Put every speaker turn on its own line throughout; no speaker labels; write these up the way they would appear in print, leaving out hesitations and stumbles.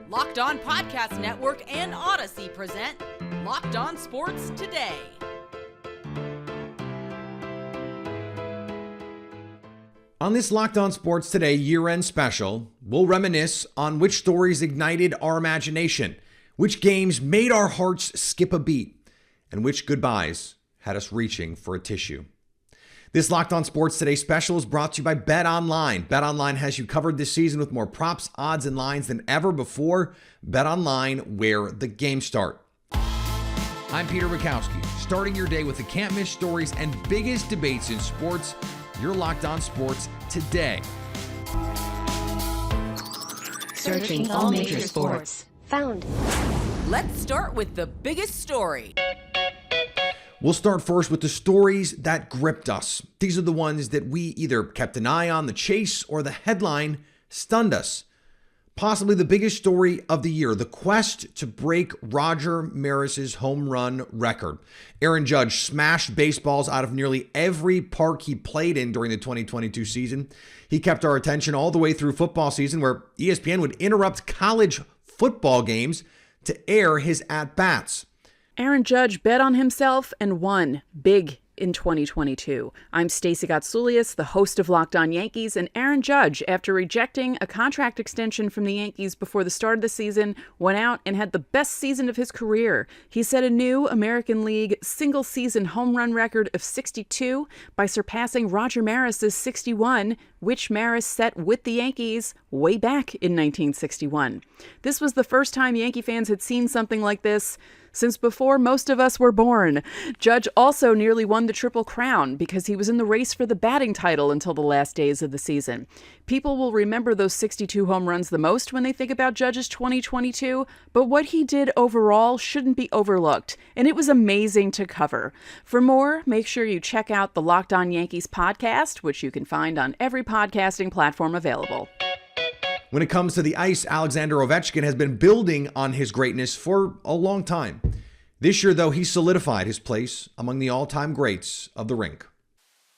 Locked On Podcast Network and Odyssey present Locked On Sports Today.
On this Locked On Sports Today year-end special, we'll reminisce on which stories ignited our imagination, which games made our hearts skip a beat, and which goodbyes had us reaching for a tissue. This Locked On Sports Today special is brought to you by BetOnline. BetOnline has you covered this season with more props, odds, and lines than ever before. BetOnline, where the games start. I'm Peter Bukowski, starting your day with the can't-miss stories and biggest debates in sports. You're Locked On Sports Today.
Searching all major sports. Found.
Let's start with the biggest story.
We'll start first with the stories that gripped us. These are the ones that we either kept an eye on, the chase, or the headline stunned us. Possibly the biggest story of the year, the quest to break Roger Maris's home run record. Aaron Judge smashed baseballs out of nearly every park he played in during the 2022 season. He kept our attention all the way through football season, where ESPN would interrupt college football games to air his at-bats.
Aaron Judge bet on himself and won big in 2022. I'm Stacey Gotsoulias, the host of Locked On Yankees, and Aaron Judge, after rejecting a contract extension from the Yankees before the start of the season, went out and had the best season of his career. He set a new American League single-season home run record of 62 by surpassing Roger Maris's 61, which Maris set with the Yankees way back in 1961. This was the first time Yankee fans had seen something like this since before most of us were born. Judge also nearly won the Triple Crown because he was in the race for the batting title until the last days of the season. People will remember those 62 home runs the most when they think about Judge's 2022, but what he did overall shouldn't be overlooked, and it was amazing to cover. For more, make sure you check out the Locked On Yankees podcast, which you can find on every podcasting platform available.
When it comes to the ice, Alexander Ovechkin has been building on his greatness for a long time. This year, though, he solidified his place among the all-time greats of the rink.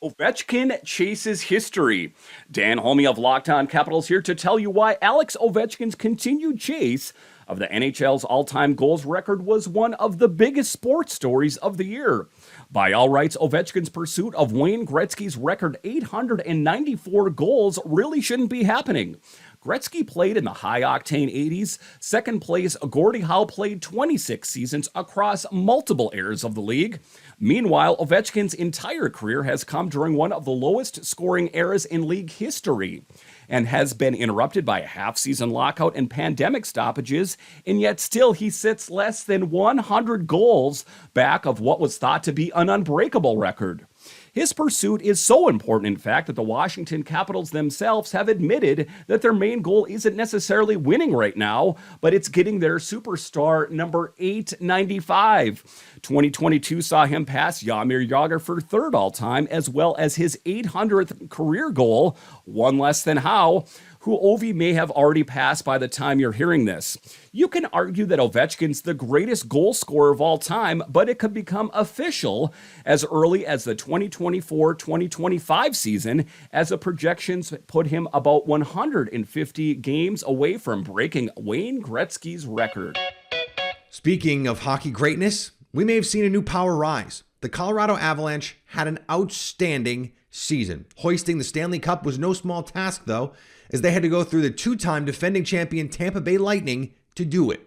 Ovechkin chases history. Dan Holme of Locked On Capitals here to tell you why Alex Ovechkin's continued chase of the NHL's all-time goals record was one of the biggest sports stories of the year. By all rights, Ovechkin's pursuit of Wayne Gretzky's record 894 goals really shouldn't be happening. Gretzky played in the high-octane 80s. Second place, Gordie Howe played 26 seasons across multiple eras of the league. Meanwhile, Ovechkin's entire career has come during one of the lowest scoring eras in league history and has been interrupted by a half-season lockout and pandemic stoppages, and yet still he sits less than 100 goals back of what was thought to be an unbreakable record. His pursuit is so important, in fact, that the Washington Capitals themselves have admitted that their main goal isn't necessarily winning right now, but it's getting their superstar number 895. 2022 saw him pass Jaromir Jagr for third all-time, as well as his 800th career goal, one less than Howe, who Ovi may have already passed by the time you're hearing this. You can argue that Ovechkin's the greatest goal scorer of all time, but it could become official as early as the 2024-2025 season, as the projections put him about 150 games away from breaking Wayne Gretzky's record.
Speaking of hockey greatness, we may have seen a new power rise. The Colorado Avalanche had an outstanding season. Hoisting the Stanley Cup was no small task, though, as they had to go through the two-time defending champion Tampa Bay Lightning to do it.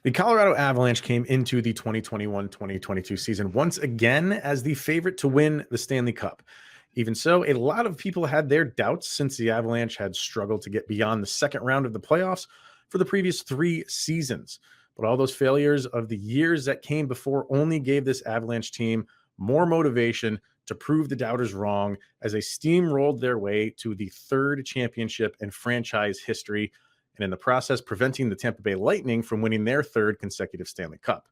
The Colorado Avalanche came into the 2021-2022 season once again as the favorite to win the Stanley Cup. Even so, a lot of people had their doubts since the Avalanche had struggled to get beyond the second round of the playoffs for the previous 3 seasons. But all those failures of the years that came before only gave this Avalanche team more motivation to prove the doubters wrong as they steamrolled their way to the 3rd championship in franchise history, and in the process preventing the Tampa Bay Lightning from winning their 3rd consecutive Stanley Cup.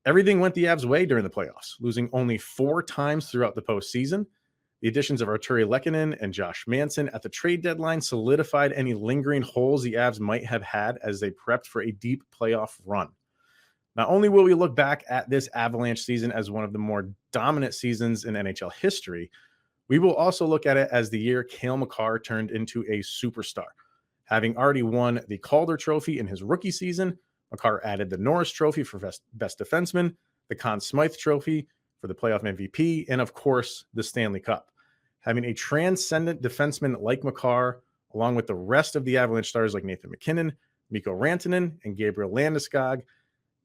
Everything went the Avs' way during the playoffs, losing only 4 times throughout the postseason. The additions of Arturi Lehkonen and Josh Manson at the trade deadline solidified any lingering holes the Avs might have had as they prepped for a deep playoff run. Not only will we look back at this Avalanche season as one of the more dominant seasons in NHL history, we will also look at it as the year Cale Makar turned into a superstar. Having already won the Calder Trophy in his rookie season, Makar added the Norris Trophy for best defenseman, the Conn Smythe Trophy for the playoff MVP, and of course, the Stanley Cup. Having a transcendent defenseman like Makar, along with the rest of the Avalanche stars like Nathan MacKinnon, Mikko Rantanen, and Gabriel Landeskog,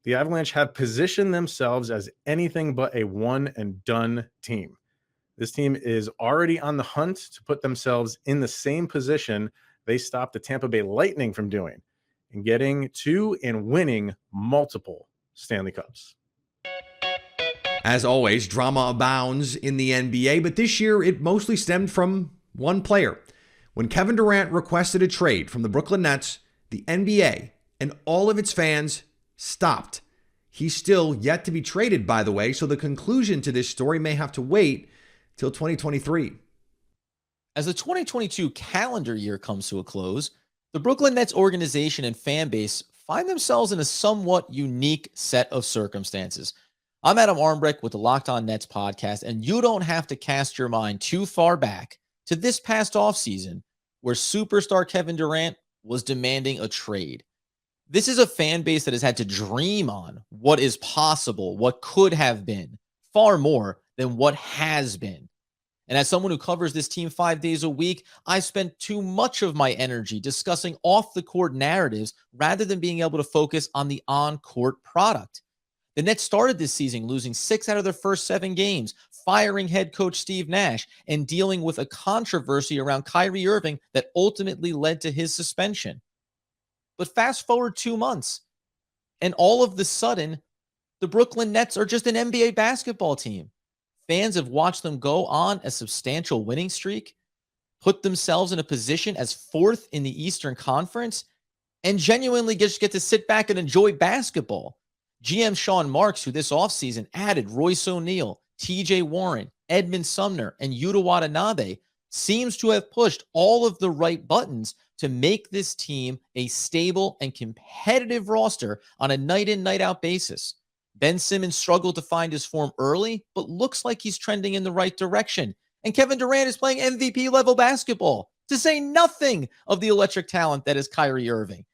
the Avalanche have positioned themselves as anything but a one-and-done team. This team is already on the hunt to put themselves in the same position they stopped the Tampa Bay Lightning from doing, and getting to and winning multiple Stanley Cups.
As always, drama abounds in the NBA, but this year it mostly stemmed from one player. When Kevin Durant requested a trade from the Brooklyn Nets, the NBA and all of its fans stopped. He's still yet to be traded, by the way, so the conclusion to this story may have to wait till 2023.
As the 2022 calendar year comes to a close, the Brooklyn Nets organization and fan base find themselves in a somewhat unique set of circumstances. I'm Adam Armbrecht with the Locked On Nets podcast, and you don't have to cast your mind too far back to this past offseason where superstar Kevin Durant was demanding a trade. This is a fan base that has had to dream on what is possible, what could have been, far more than what has been. And as someone who covers this team 5 days a week, I spent too much of my energy discussing off-the-court narratives rather than being able to focus on the on-court product. The Nets started this season losing 6 out of their first 7 games, firing head coach Steve Nash, and dealing with a controversy around Kyrie Irving that ultimately led to his suspension. But fast forward 2 months, and all of the sudden, the Brooklyn Nets are just an NBA basketball team. Fans have watched them go on a substantial winning streak, put themselves in a position as 4th in the Eastern Conference, and genuinely just get to sit back and enjoy basketball. GM Sean Marks, who this offseason added Royce O'Neal, TJ Warren, Edmund Sumner, and Yuta Watanabe, seems to have pushed all of the right buttons to make this team a stable and competitive roster on a night-in, night-out basis. Ben Simmons struggled to find his form early, but looks like he's trending in the right direction. And Kevin Durant is playing MVP-level basketball, to say nothing of the electric talent that is Kyrie Irving.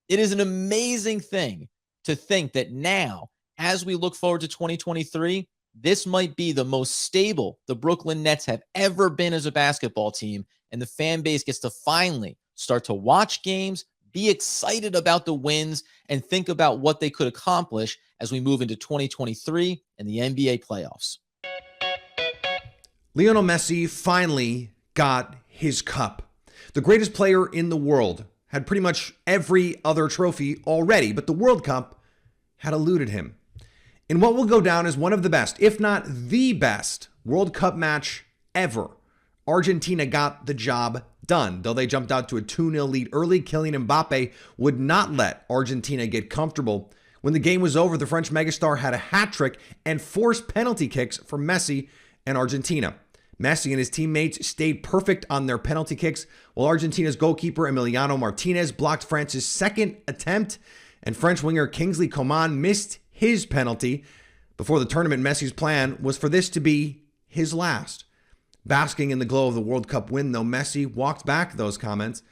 It is an amazing thing to think that now, as we look forward to 2023, this might be the most stable the Brooklyn Nets have ever been as a basketball team, and the fan base gets to finally start to watch games, be excited about the wins, and think about what they could accomplish as we move into 2023 and the NBA playoffs.
Lionel Messi finally got his cup. The greatest player in the world had pretty much every other trophy already, but the World Cup had eluded him. In what will go down as one of the best, if not the best, World Cup match ever, Argentina got the job done. Though they jumped out to a 2-0 lead early, Kylian Mbappe would not let Argentina get comfortable. When the game was over, the French megastar had a hat trick and forced penalty kicks for Messi and Argentina. Messi and his teammates stayed perfect on their penalty kicks, while Argentina's goalkeeper Emiliano Martinez blocked France's second attempt, and French winger Kingsley Coman missed his penalty. Before the tournament, Messi's plan was for this to be his last. Basking in the glow of the World Cup win, though, Messi walked back those comments.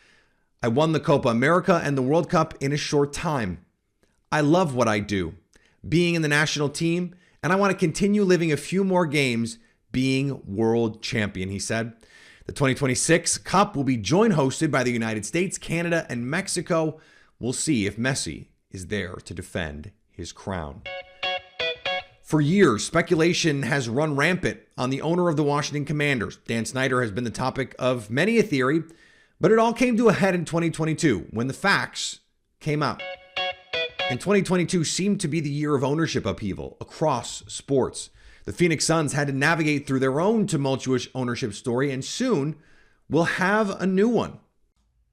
I won the Copa America and the World Cup in a short time. I love what I do, being in the national team, and I want to continue living a few more games being world champion, he said. The 2026 Cup will be joint hosted by the United States, Canada, and Mexico. We'll see if Messi is there to defend his crown. For years, speculation has run rampant on the owner of the Washington Commanders. Dan Snyder has been the topic of many a theory, but it all came to a head in 2022 when the facts came out. And 2022 seemed to be the year of ownership upheaval across sports. The Phoenix Suns had to navigate through their own tumultuous ownership story, and soon we'll have a new one.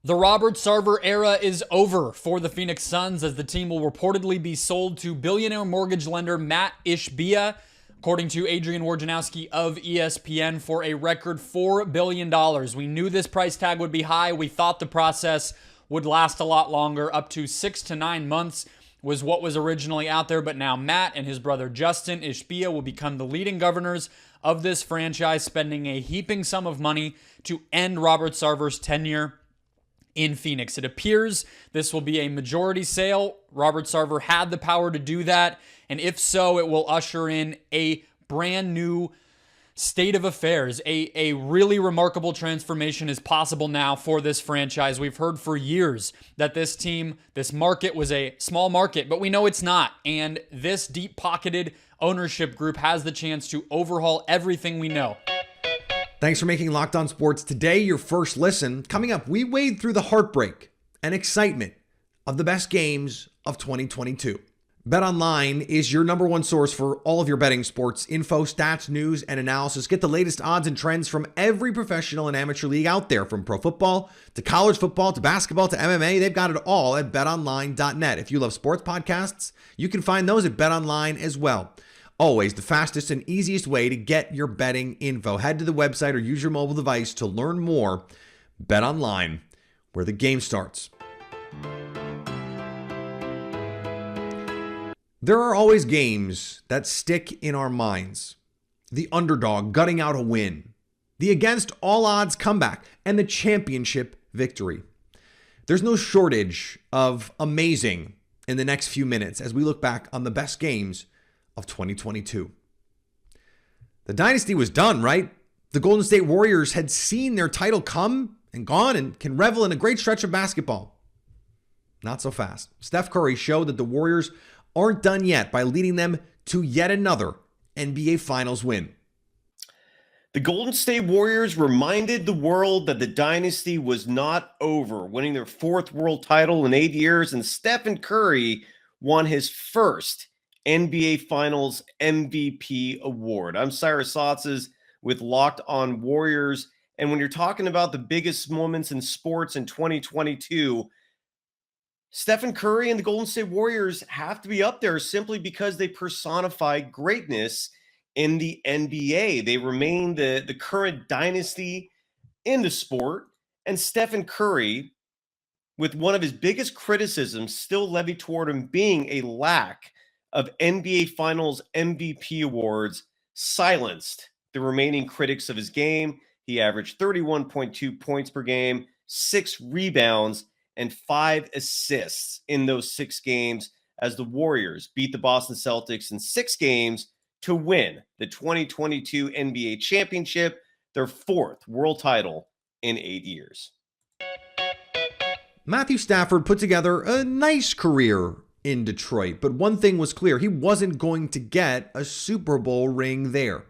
The Robert Sarver era is over for the Phoenix Suns, as the team will reportedly be sold to billionaire mortgage lender Matt Ishbia, according to Adrian Wojnarowski of ESPN, for a record $4 billion. We knew this price tag would be high. We thought the process would last a lot longer. Up to 6 to 9 months was what was originally out there, but now Matt and his brother Justin Ishbia will become the leading governors of this franchise, spending a heaping sum of money to end Robert Sarver's tenure in Phoenix. It appears this will be a majority sale. Robert Sarver had the power to do that, and if so, it will usher in a brand new state of affairs. A really remarkable transformation is possible now for this franchise. We've heard for years that this team, this market was a small market, but we know it's not. And this deep-pocketed ownership group has the chance to overhaul everything we know.
Thanks for making Locked On Sports Today your first listen. Coming up, we wade through the heartbreak and excitement of the best games of 2022. BetOnline is your number one source for all of your betting sports info, stats, news, and analysis. Get the latest odds and trends from every professional and amateur league out there, from pro football to college football to basketball to MMA. They've got it all at betonline.net. If you love sports podcasts, you can find those at BetOnline as well. Always the fastest and easiest way to get your betting info. Head to the website or use your mobile device to learn more. BetOnline, where the game starts. There are always games that stick in our minds. The underdog gutting out a win, the against all odds comeback, and the championship victory. There's no shortage of amazing in the next few minutes as we look back on the best games of 2022. The dynasty was done, right? The Golden State Warriors had seen their title come and gone and can revel in a great stretch of basketball. Not so fast. Steph Curry showed that the Warriors aren't done yet by leading them to yet another NBA Finals win.
The Golden State Warriors reminded the world that the dynasty was not over, winning their fourth world title in 8 years, and Stephen Curry won his first NBA Finals MVP award. I'm Cyrus Satzes with Locked On Warriors, and when you're talking about the biggest moments in sports in 2022, Stephen Curry and the Golden State Warriors have to be up there simply because they personify greatness in the NBA. They remain the current dynasty in the sport. And Stephen Curry, with one of his biggest criticisms still levied toward him being a lack of NBA Finals MVP awards, silenced the remaining critics of his game. He averaged 31.2 points per game, 6 rebounds, and 5 assists in those 6 games as the Warriors beat the Boston Celtics in 6 games to win the 2022 NBA championship, their 4th world title in 8 years.
Matthew Stafford put together a nice career in Detroit, but one thing was clear: he wasn't going to get a Super Bowl ring there.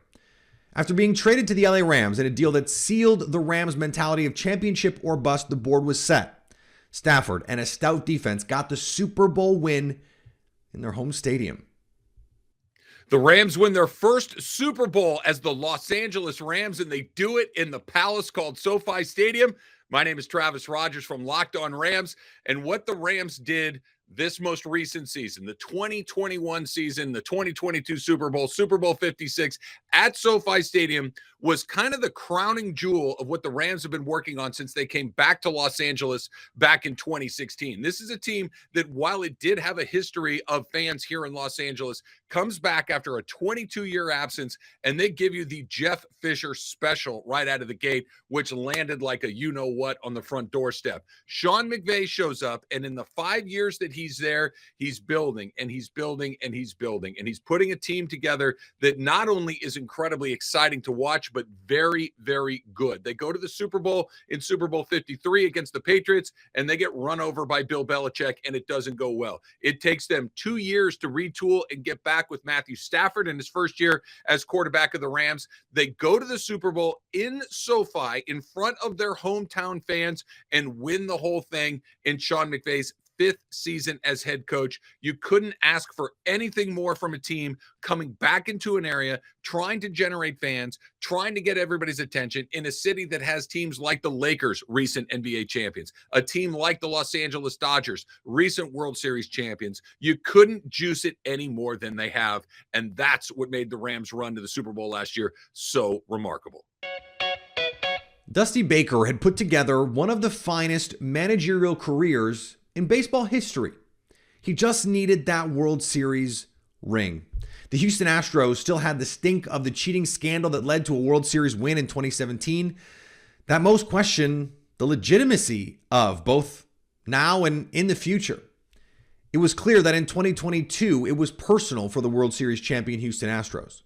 After being traded to the LA Rams in a deal that sealed the Rams' mentality of championship or bust, the board was set. Stafford and a stout defense got the Super Bowl win in their home stadium.
The Rams win their first Super Bowl as the Los Angeles Rams, and they do it in the palace called SoFi Stadium. My name is Travis Rogers from Locked On Rams, and what the Rams did this most recent season, the 2021 season, the 2022 Super Bowl, Super Bowl 56 at SoFi Stadium, was kind of the crowning jewel of what the Rams have been working on since they came back to Los Angeles back in 2016. This is a team that, while it did have a history of fans here in Los Angeles, comes back after a 22-year absence, and they give you the Jeff Fisher special right out of the gate, which landed like a you-know-what on the front doorstep. Sean McVay shows up, and in the 5 years that he's there, he's building, and he's building, and he's building, and he's putting a team together that not only is incredibly exciting to watch, but very, very good. They go to the Super Bowl in Super Bowl 53 against the Patriots, and they get run over by Bill Belichick, and it doesn't go well. It takes them 2 years to retool and get back with Matthew Stafford in his first year as quarterback of the Rams. They go to the Super Bowl in SoFi in front of their hometown fans and win the whole thing in Sean McVay's 5th season as head coach. You couldn't ask for anything more from a team coming back into an area, trying to generate fans, trying to get everybody's attention in a city that has teams like the Lakers, recent NBA champions, a team like the Los Angeles Dodgers, recent World Series champions. You couldn't juice it any more than they have, and that's what made the Rams run to the Super Bowl last year so remarkable.
Dusty Baker had put together one of the finest managerial careers in baseball history. He just needed that World Series ring. The Houston Astros still had the stink of the cheating scandal that led to a World Series win in 2017. That most question the legitimacy of both now and in the future. It was clear that in 2022, it was personal for the World Series champion Houston Astros.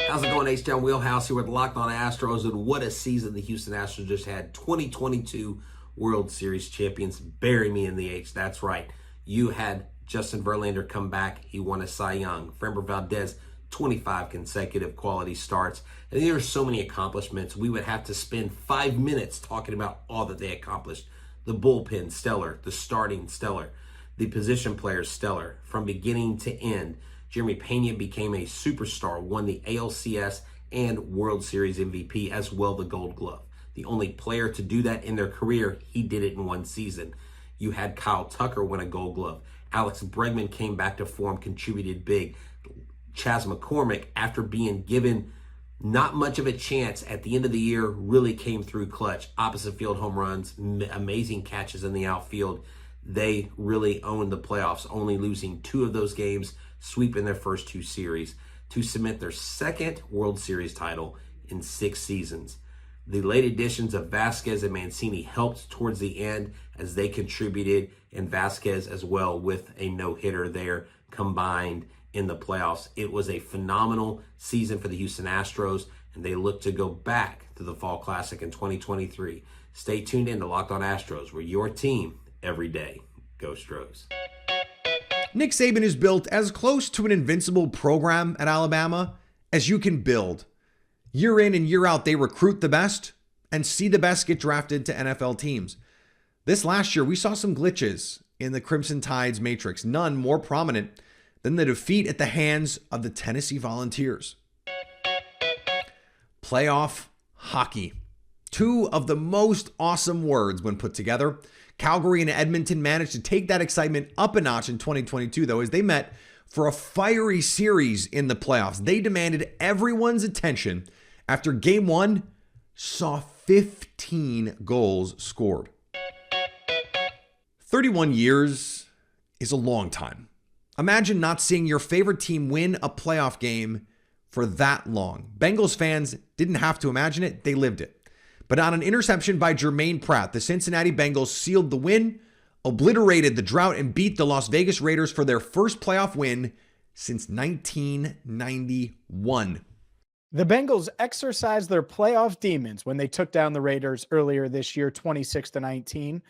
How's it going, H-Town Wheelhouse here with Locked On Astros, and what a season the Houston Astros just had. 2022 World Series champions. Bury me in the H. That's right. You had Justin Verlander come back. He won a Cy Young. Framber Valdez, 25 consecutive quality starts. And there are so many accomplishments. We would have to spend 5 minutes talking about all that they accomplished. The bullpen, stellar. The starting, stellar. The position players, stellar. From beginning to end. Jeremy Pena became a superstar, won the ALCS and World Series MVP, as well the Gold Glove. The only player to do that in their career, he did it in one season. You had Kyle Tucker win a Gold Glove. Alex Bregman came back to form, contributed big. Chas McCormick, after being given not much of a chance at the end of the year, really came through clutch. Opposite field home runs, amazing catches in the outfield. They really owned the playoffs, only losing 2 of those games, sweeping their first 2 series to cement their second World Series title in 6 seasons. The late additions of Vasquez and Mancini helped towards the end as they contributed, and Vasquez as well with a no-hitter there combined in the playoffs. It was a phenomenal season for the Houston Astros, and they look to go back to the Fall Classic in 2023. Stay tuned in to Locked On Astros, where your team every day. Go Stros.
Nick Saban is built as close to an invincible program at Alabama as you can build. Year in and year out, they recruit the best and see the best get drafted to NFL teams. This last year, we saw some glitches in the Crimson Tide's matrix, none more prominent than the defeat at the hands of the Tennessee Volunteers. Playoff hockey. 2 of the most awesome words when put together. Calgary and Edmonton managed to take that excitement up a notch in 2022, though, as they met for a fiery series in the playoffs. They demanded everyone's attention after Game 1 saw 15 goals scored. 31 years is a long time. Imagine not seeing your favorite team win a playoff game for that long. Bengals fans didn't have to imagine it, they lived it. But on an interception by Jermaine Pratt, the Cincinnati Bengals sealed the win, obliterated the drought, and beat the Las Vegas Raiders for their first playoff win since 1991.
The Bengals exercised their playoff demons when they took down the Raiders earlier this year, 26-19.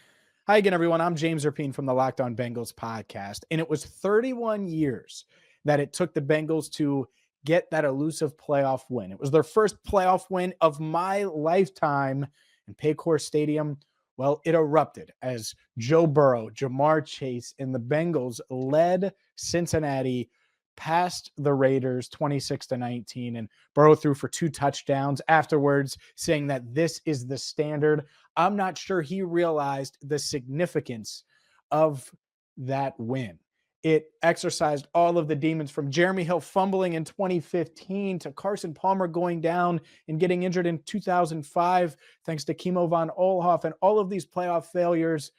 Hi again, everyone. I'm James Erpine from the Locked On Bengals podcast, and it was 31 years that it took the Bengals to get that elusive playoff win. It was their first playoff win of my lifetime, and Paycor Stadium, well, it erupted as Joe Burrow, Jamar Chase, and the Bengals led Cincinnati past the Raiders 26-19, and Burrow threw for 2 touchdowns afterwards, saying that this is the standard. I'm not sure he realized the significance of that win. It exercised all of the demons, from Jeremy Hill fumbling in 2015 to Carson Palmer going down and getting injured in 2005, thanks to Kimo von Oelhoff, and all of these playoff failures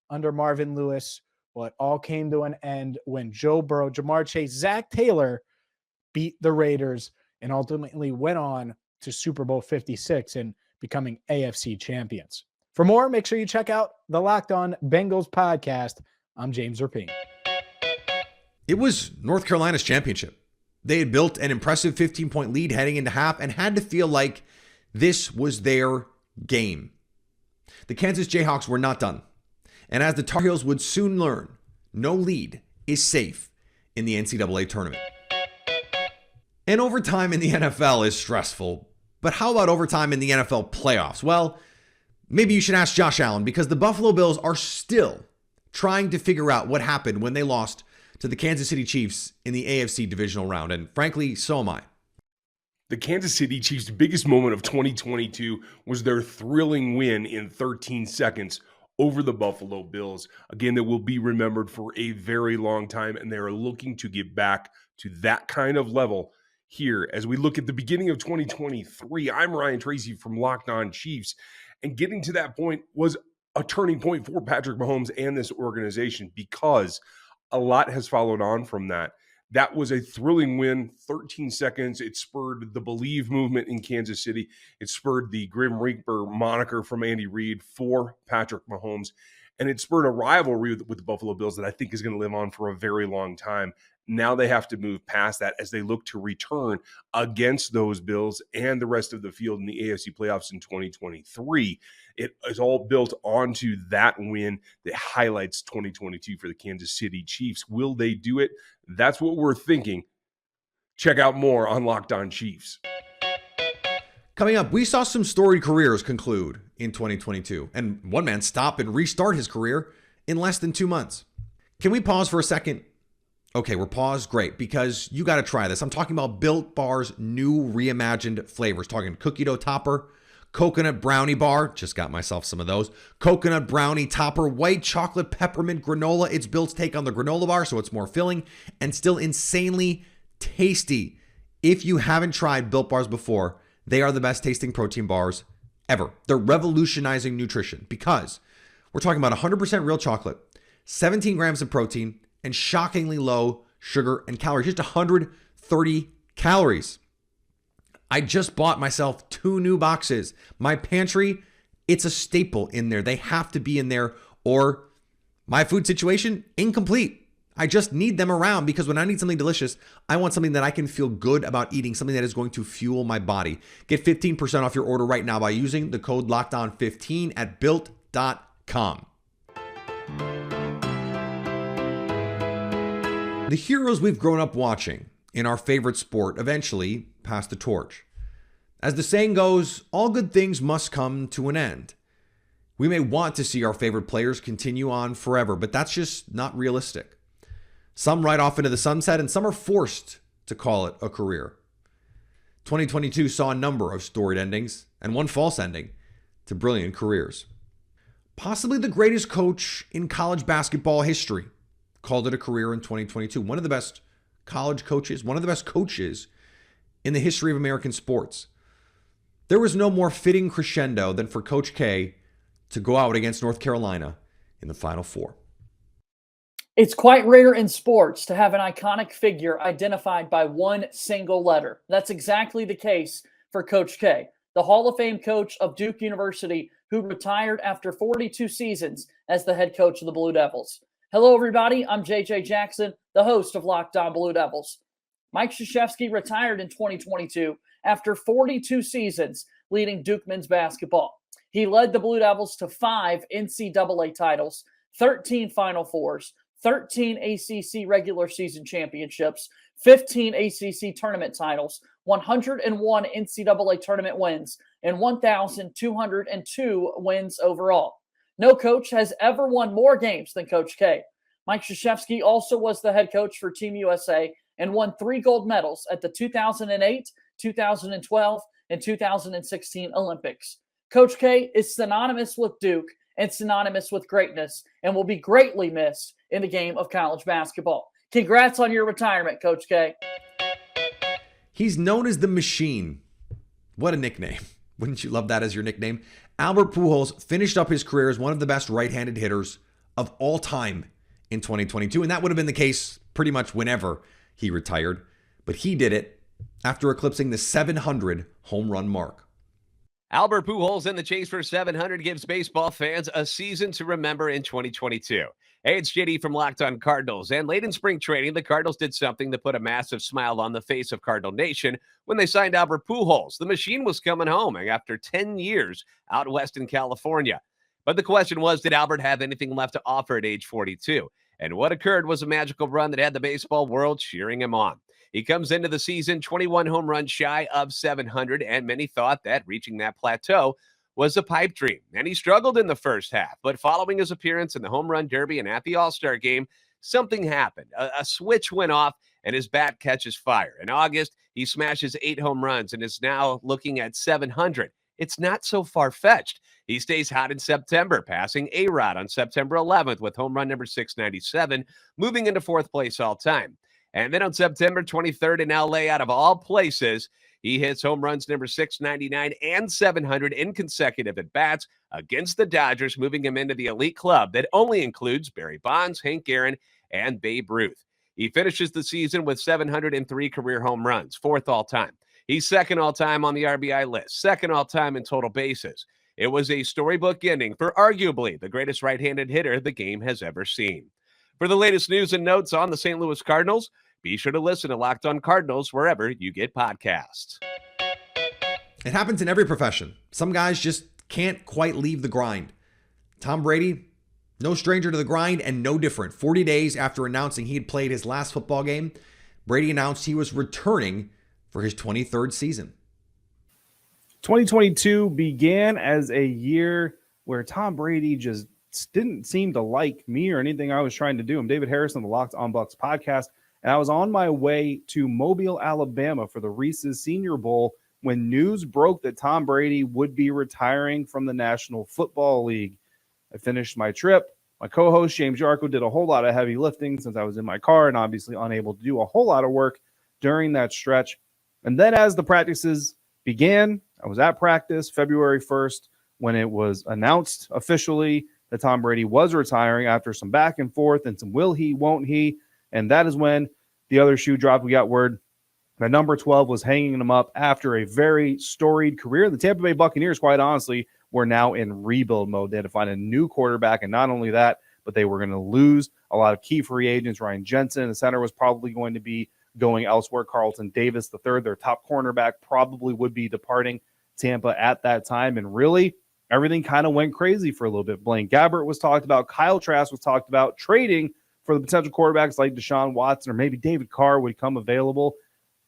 under Marvin Lewis. Well, it all came to an end when Joe Burrow, Jamar Chase, Zach Taylor beat the Raiders and ultimately went on to Super Bowl 56 and becoming AFC champions. For more, make sure you check out the Locked On Bengals podcast. I'm James Erpine.
It was North Carolina's championship. They had built an impressive 15-point lead heading into half and had to feel like this was their game. The Kansas Jayhawks were not done. And as the Tar Heels would soon learn, no lead is safe in the NCAA tournament. And overtime in the NFL is stressful. But how about overtime in the NFL playoffs? Well, maybe you should ask Josh Allen, because the Buffalo Bills are still trying to figure out what happened when they lost to the Kansas City Chiefs in the AFC divisional round. And frankly, so am I.
The Kansas City Chiefs' biggest moment of 2022 was their thrilling win in 13 seconds over the Buffalo Bills. Again, that will be remembered for a very long time, and they are looking to get back to that kind of level here. As we look at the beginning of 2023, I'm Ryan Tracy from Locked On Chiefs, and getting to that point was a turning point for Patrick Mahomes and this organization, because a lot has followed on from that. That was a thrilling win, 13 seconds. It spurred the Believe movement in Kansas City. It spurred the Grim Reaper moniker from Andy Reid for Patrick Mahomes. And it spurred a rivalry with the Buffalo Bills that I think is going to live on for a very long time. Now they have to move past that as they look to return against those Bills and the rest of the field in the AFC playoffs in 2023. It is all built onto that win that highlights 2022 for the Kansas City Chiefs. Will they do it? That's what we're thinking. Check out more on Locked On Chiefs.
Coming up, we saw some storied careers conclude in 2022, and one man stop and restart his career in less than 2 months. Can we pause for a second? Okay, we're paused. Great, because you got to try this. I'm talking about Built Bar's new reimagined flavors. Talking cookie dough topper, coconut brownie bar. Just got myself some of those. Coconut brownie topper, white chocolate peppermint granola. It's Built's take on the granola bar, so it's more filling and still insanely tasty. If you haven't tried Built Bars before, they are the best tasting protein bars ever. They're revolutionizing nutrition because we're talking about 100% real chocolate, 17 grams of protein, and shockingly low sugar and calories, just 130 calories. I just bought myself 2 new boxes. My pantry, it's a staple in there. They have to be in there or my food situation, incomplete. I just need them around because when I need something delicious, I want something that I can feel good about eating, something that is going to fuel my body. Get 15% off your order right now by using the code LOCKEDON15 at Built.com. The heroes we've grown up watching in our favorite sport eventually pass the torch. As the saying goes, all good things must come to an end. We may want to see our favorite players continue on forever, but that's just not realistic. Some ride off into the sunset and some are forced to call it a career. 2022 saw a number of storied endings and one false ending to brilliant careers. Possibly the greatest coach in college basketball history called it a career in 2022. One of the best college coaches, one of the best coaches in the history of American sports. There was no more fitting crescendo than for Coach K to go out against North Carolina in the Final Four.
It's quite rare in sports to have an iconic figure identified by one single letter. That's exactly the case for Coach K, the Hall of Fame coach of Duke University, who retired after 42 seasons as the head coach of the Blue Devils. Hello, everybody. I'm JJ Jackson, the host of Locked On Blue Devils. Mike Krzyzewski retired in 2022 after 42 seasons leading Duke men's basketball. He led the Blue Devils to 5 NCAA titles, 13 Final Fours, 13 ACC regular season championships, 15 ACC tournament titles, 101 NCAA tournament wins, and 1,202 wins overall. No coach has ever won more games than Coach K. Mike Krzyzewski also was the head coach for Team USA and won 3 gold medals at the 2008, 2012, and 2016 Olympics. Coach K is synonymous with Duke and synonymous with greatness and will be greatly missed in the game of college basketball. Congrats on your retirement, Coach K.
He's known as the Machine. What a nickname. Wouldn't you love that as your nickname? Albert Pujols finished up his career as one of the best right-handed hitters of all time in 2022, and that would have been the case pretty much whenever he retired. But he did it after eclipsing the 700 home run mark.
Albert Pujols in the chase for 700 gives baseball fans a season to remember in 2022. Hey, it's JD from Locked On Cardinals. And late in spring training, the Cardinals did something that put a massive smile on the face of Cardinal Nation when they signed Albert Pujols. The machine was coming home after 10 years out west in California. But the question was, did Albert have anything left to offer at age 42? And what occurred was a magical run that had the baseball world cheering him on. He comes into the season 21 home runs shy of 700, and many thought that reaching that plateau was a pipe dream. And he struggled in the first half, but following his appearance in the Home Run Derby and at the All-Star game, something happened. A switch went off, and his bat catches fire. In August, he smashes 8 home runs and is now looking at 700. It's not so far-fetched. He stays hot in September, passing A-Rod on September 11th with home run number 697, moving into 4th place all-time. And then on September 23rd in LA, out of all places, he hits home runs number 699 and 700 in consecutive at-bats against the Dodgers, moving him into the elite club that only includes Barry Bonds, Hank Aaron, and Babe Ruth. He finishes the season with 703 career home runs, fourth all-time. He's second all-time on the RBI list, second all-time in total bases. It was a storybook ending for arguably the greatest right-handed hitter the game has ever seen. For the latest news and notes on the St. Louis Cardinals, be sure to listen to Locked On Cardinals wherever you get podcasts.
It happens in every profession. Some guys just can't quite leave the grind. Tom Brady, no stranger to the grind and no different. 40 days after announcing he had played his last football game, Brady announced he was returning for his 23rd season.
2022 began as a year where Tom Brady just didn't seem to like me or anything I was trying to do. I'm David Harrison, the Locked On Bucs podcast, and I was on my way to Mobile, Alabama for the Reese's Senior Bowl when news broke that Tom Brady would be retiring from the National Football League. I finished my trip. My co-host, James Yarko, did a whole lot of heavy lifting since I was in my car and obviously unable to do a whole lot of work during that stretch. And then as the practices began, I was at practice February 1st when it was announced officially that Tom Brady was retiring after some back and forth and some will he, won't he. And that is when the other shoe dropped. We got word that number 12 was hanging him up after a very storied career. The Tampa Bay Buccaneers, quite honestly, were now in rebuild mode. They had to find a new quarterback, and not only that, but they were going to lose a lot of key free agents. Ryan Jensen, the center, was probably going to be going elsewhere. Carlton Davis III, their top cornerback, probably would be departing Tampa at that time. And really, everything kind of went crazy for a little bit. Blaine Gabbert was talked about. Kyle Trask was talked about trading for the potential quarterbacks like Deshaun Watson or maybe David Carr would come available.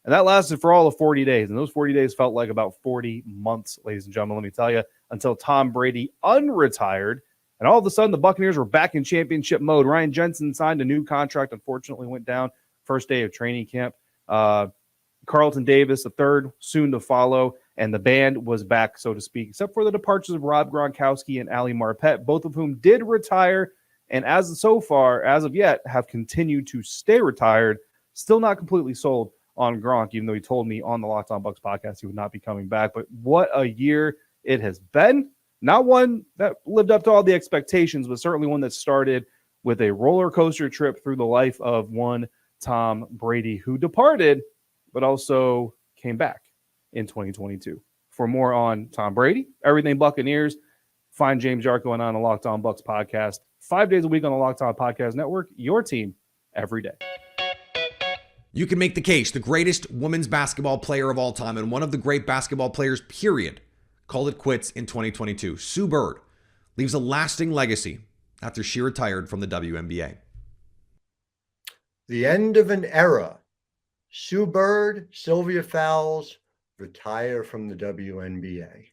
And that lasted for all of 40 days. And those 40 days felt like about 40 months, ladies and gentlemen, let me tell you, until Tom Brady unretired. And all of a sudden, the Buccaneers were back in championship mode. Ryan Jensen signed a new contract, unfortunately went down first day of training camp. Carlton Davis, a third, soon to follow. And the band was back, so to speak, except for the departures of Rob Gronkowski and Ali Marpet, both of whom did retire. And as of yet, have continued to stay retired. Still not completely sold on Gronk, even though he told me on the Locked On Bucs podcast he would not be coming back. But what a year it has been. Not one that lived up to all the expectations, but certainly one that started with a roller coaster trip through the life of one Tom Brady, who departed, but also came back in 2022. For more on Tom Brady, everything Buccaneers, find James Yarko on the Locked On Bucs podcast 5 days a week on the Locked On Podcast Network, your team every day.
You can make the case the greatest women's basketball player of all time and one of the great basketball players, period, called it quits in 2022. Sue Bird leaves a lasting legacy after she retired from the WNBA.
The end of an era. Sue Bird, Sylvia Fowles retire from the WNBA.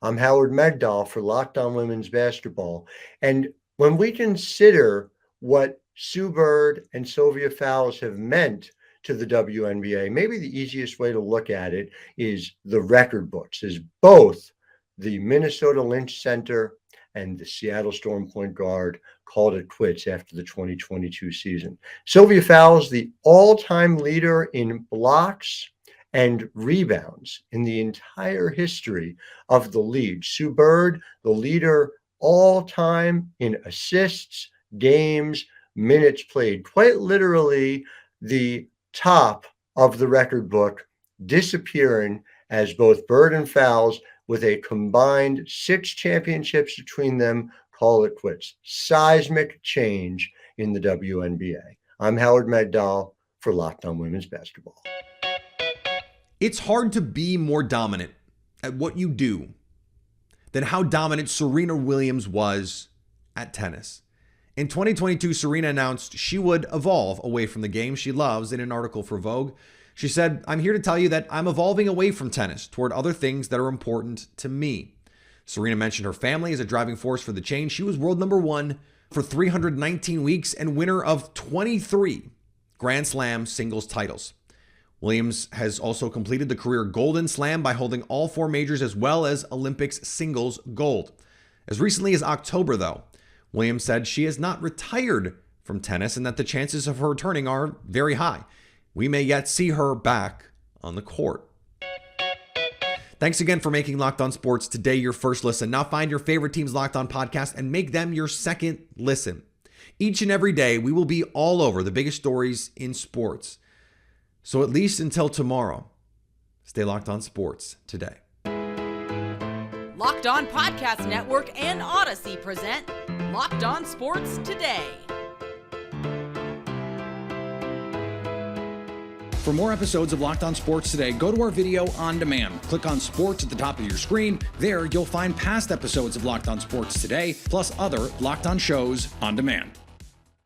I'm Howard Megdal for Locked On Women's Basketball. And when we consider what Sue Bird and Sylvia Fowles have meant to the WNBA, maybe the easiest way to look at it is the record books, as both the Minnesota Lynch Center and the Seattle Storm point guard called it quits after the 2022 season. Sylvia Fowles, the all-time leader in blocks and rebounds in the entire history of the league. Sue Bird, the leader all-time in assists, games, minutes played, quite literally the top of the record book, disappearing as both Bird and Fowles, with a combined 6 championships between them, call it quits. Seismic change in the WNBA. I'm Howard Megdal for Locked On Women's Basketball.
It's hard to be more dominant at what you do than how dominant Serena Williams was at tennis. In 2022, Serena announced she would evolve away from the game she loves in an article for Vogue. She said, "I'm here to tell you that I'm evolving away from tennis toward other things that are important to me." Serena mentioned her family as a driving force for the change. She was world number 1 for 319 weeks and winner of 23 Grand Slam singles titles. Williams has also completed the career Golden Slam by holding all 4 majors as well as Olympics singles gold. As recently as October, though, Williams said she has not retired from tennis and that the chances of her returning are very high. We may yet see her back on the court. Thanks again for making Locked On Sports today your first listen. Now find your favorite team's Locked On podcast and make them your second listen. Each and every day, we will be all over the biggest stories in sports. So at least until tomorrow, stay locked on sports today.
Locked On Podcast Network and Odyssey present Locked On Sports Today.
For more episodes of Locked On Sports Today, go to our video on demand. Click on Sports at the top of your screen. There, you'll find past episodes of Locked On Sports Today, plus other Locked On shows on demand.